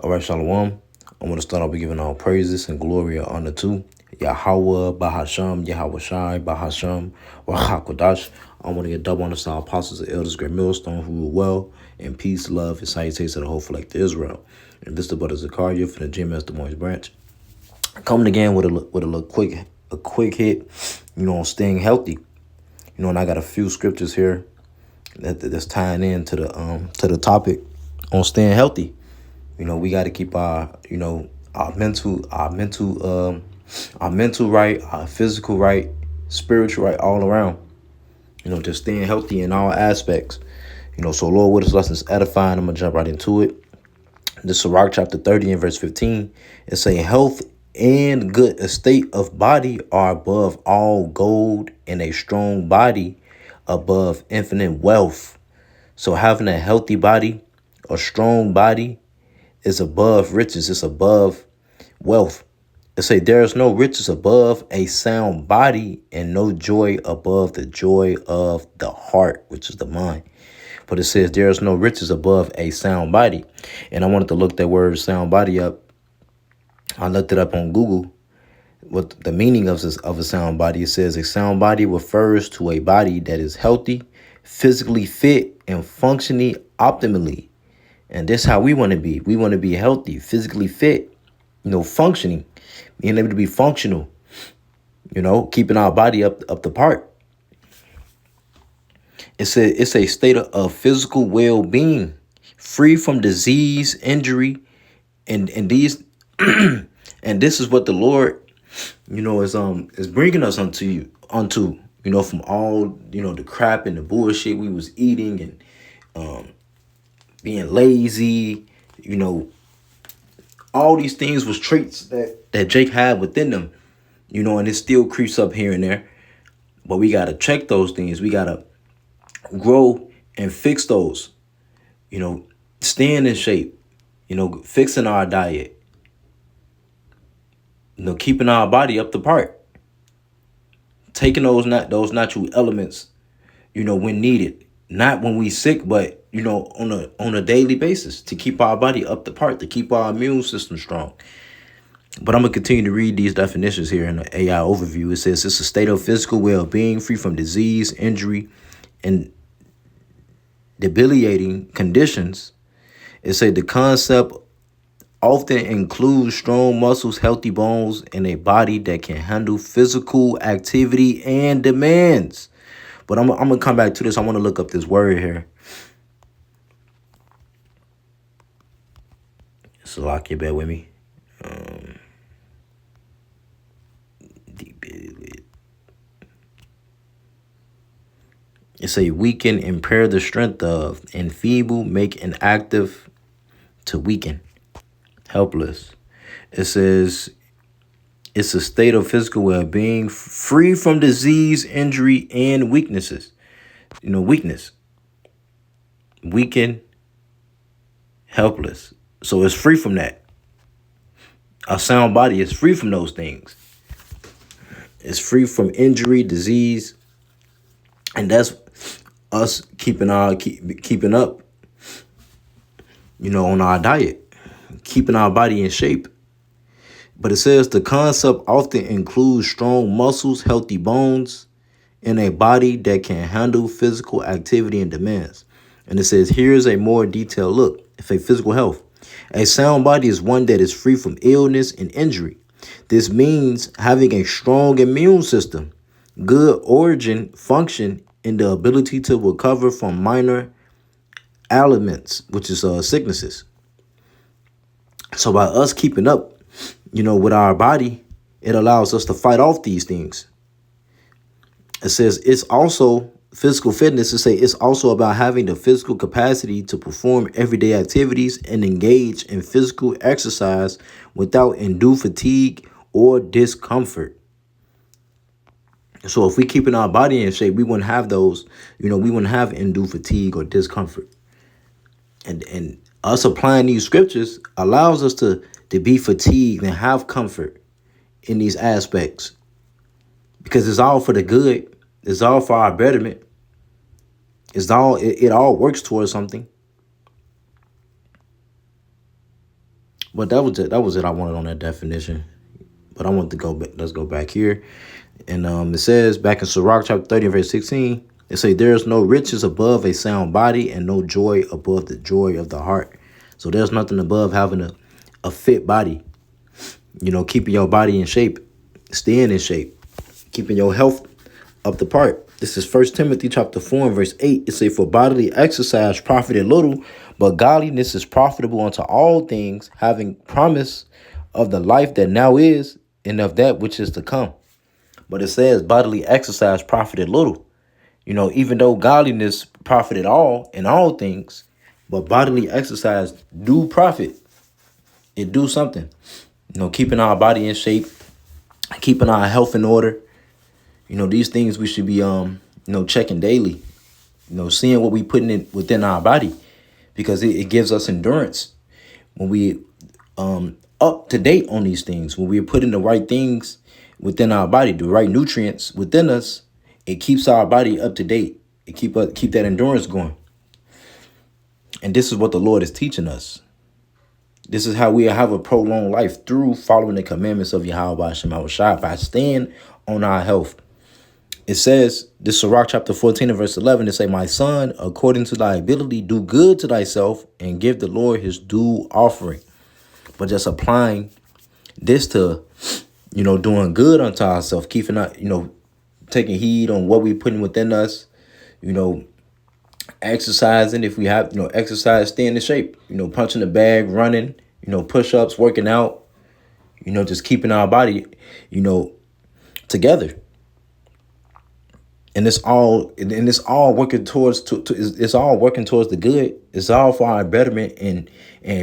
All right, Shalom. I want to start off by giving all praises and glory and honor to Yahweh, Bahasham, Yahweh Shai, Bahasham, Wahakodash. I want to get double honor to our apostles and elders, great millstone who rule well, and peace, love, and salutations to the whole elect of Israel. And this is the brother Zakaria from the Jim Master Moyes branch. Coming again with a little quick hit, on staying healthy. And I got a few scriptures here that's tying in to the topic on staying healthy. We got to keep our mental right, our physical right, spiritual right, all around. Just staying healthy in all aspects. So Lord, what is lessons edifying? I'm gonna jump right into it. The Sirach chapter 30 and verse 15. It say, health and good estate of body are above all gold, and a strong body above infinite wealth. So having a healthy body, a strong body, is above riches. It's above wealth. It say there is no riches above a sound body, and no joy above the joy of the heart, which is the mind. But it says there is no riches above a sound body. And I wanted to look that word sound body up. I looked it up on Google. What the meaning of a sound body? It says a sound body refers to a body that is healthy, physically fit, and functioning optimally. And this is how we want to be. We want to be healthy, physically fit, functioning, being able to be functional, keeping our body up the part. It's a state of physical well-being, free from disease, injury, and these and this is what the Lord, is bringing us unto from all the crap and the bullshit we was eating and being lazy, all these things was traits that Jake had within them, and it still creeps up here and there. But we got to check those things. We got to grow and fix those, staying in shape, fixing our diet, keeping our body up the part, taking those natural elements, when needed, not when we sick, but on a daily basis to keep our body up the part, to keep our immune system strong. But I'm going to continue to read these definitions here in the AI overview. It says it's a state of physical well-being, free from disease, injury, and debilitating conditions. It says the concept often includes strong muscles, healthy bones, and a body that can handle physical activity and demands. But I'm going to come back to this. I want to look up this word here. So lock your bear with me. It's a weaken, impair the strength of, enfeeble, make inactive, to weaken, helpless. It says it's a state of physical well-being, free from disease, injury, and weaknesses. Weakness, weaken, helpless. So it's free from that. A sound body is free from those things. It's free from injury, disease, and that's us keeping up, on our diet, keeping our body in shape. But it says the concept often includes strong muscles, healthy bones, and a body that can handle physical activity and demands. And it says here's a more detailed look at physical health. A sound body is one that is free from illness and injury. This means having a strong immune system, good organ function, and the ability to recover from minor ailments, which is sicknesses. So by us keeping up, with our body, it allows us to fight off these things. It says it's also physical fitness. It's also about having the physical capacity to perform everyday activities and engage in physical exercise without undue fatigue or discomfort. So if we keeping our body in shape, we wouldn't have those, we wouldn't have undue fatigue or discomfort. And us applying these scriptures allows us to be fatigued and have comfort in these aspects, because it's all for the good. It's all for our betterment. It all works towards something. But that was it. That was it. I wanted on that definition. But I want to go back. Let's go back here. And it says back in Sirach chapter 30 verse 16, it say there is no riches above a sound body and no joy above the joy of the heart. So there's nothing above having a fit body. You know, keeping your body in shape, staying in shape, keeping your health up the part. This is 1 Timothy chapter 4 and verse 8. It say, for bodily exercise profited little, but godliness is profitable unto all things, having promise of the life that now is and of that which is to come. But it says bodily exercise profited little. You know, even though godliness profited all in all things, but bodily exercise do profit. It do something. You know, keeping our body in shape, keeping our health in order. You know, these things we should be, checking daily. You know, seeing what we putting in within our body, because it gives us endurance when we up to date on these things. When we're putting the right things within our body, the right nutrients within us, it keeps our body up to date. It keep that endurance going. And this is what the Lord is teaching us. This is how we have a prolonged life, through following the commandments of Yahweh Shema Shai, by staying on our health. It says, this Sirach chapter 14 and verse 11, it say, my son, according to thy ability, do good to thyself and give the Lord his due offering. But just applying this to, doing good unto ourselves, keeping our, taking heed on what we putting within us, exercising if we have, exercise, staying in shape, punching the bag, running, push-ups, working out, just keeping our body, together. And it's all working towards it's all working towards the good. It's all for our betterment and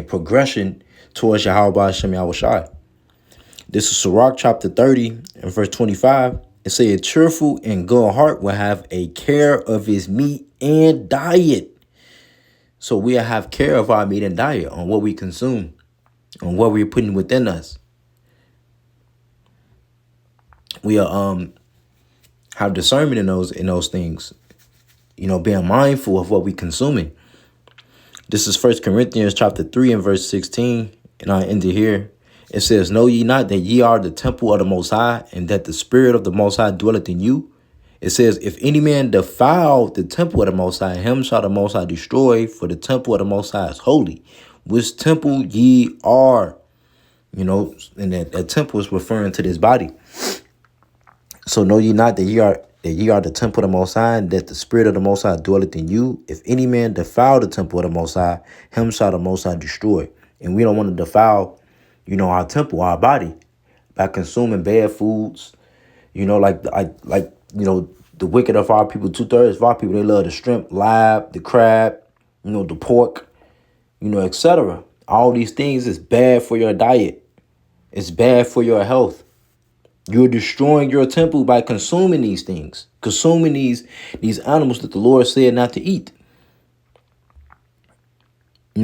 progression towards Yahweh Shem Yahushai. This is Sirach chapter 30 and verse 25. It say, a cheerful and good heart will have a care of his meat and diet. So we have care of our meat and diet, on what we consume, on what we're putting within us. We are have discernment in those things, being mindful of what we consuming. This is 1 Corinthians chapter 3 and verse 16, and I end it here. It says, know ye not that ye are the temple of the Most High, and that the Spirit of the Most High dwelleth in you? It says, if any man defile the temple of the Most High, him shall the Most High destroy, for the temple of the Most High is holy, which temple ye are. And that temple is referring to this body. So know ye not that ye are the temple of the Most High, and that the Spirit of the Most High dwelleth in you? If any man defile the temple of the Most High, him shall the Most High destroy. And we don't want to defile, our temple, our body, by consuming bad foods. The wicked of our people, 2/3 of our people, they love the shrimp, lab, the crab, the pork, etc. All these things is bad for your diet. It's bad for your health. You're destroying your temple by consuming these things, consuming these animals that the Lord said not to eat.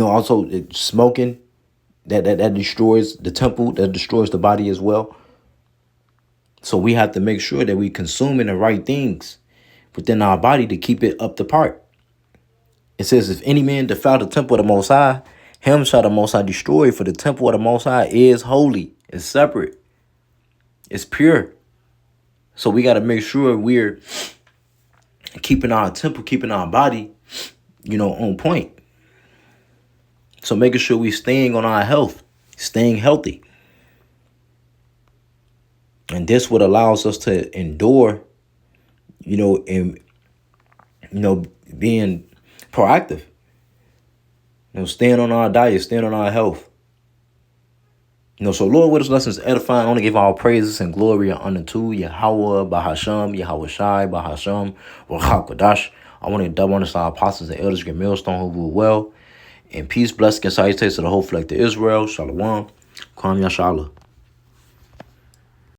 Also smoking, that destroys the temple, that destroys the body as well. So we have to make sure that we consuming the right things within our body to keep it up to part. It says, if any man defile the temple of the Most High, him shall the Most High destroy, for the temple of the Most High is holy, it's separate, it's pure. So we got to make sure we're keeping our temple, keeping our body, on point. So making sure we're staying on our health, staying healthy. And this what allows us to endure, and, being proactive. Staying on our diet, staying on our health. So Lord, with us lessons edifying, I want to give all praises and glory and honor to Yahweh, Bahasham, Yahweh Shai, Bahasham, Wachakadash. I want to double honor our apostles and elders, get millstone who rule well. And peace, blessing, and salutations to the whole flock of Israel. Shalom. Kwam Yashala.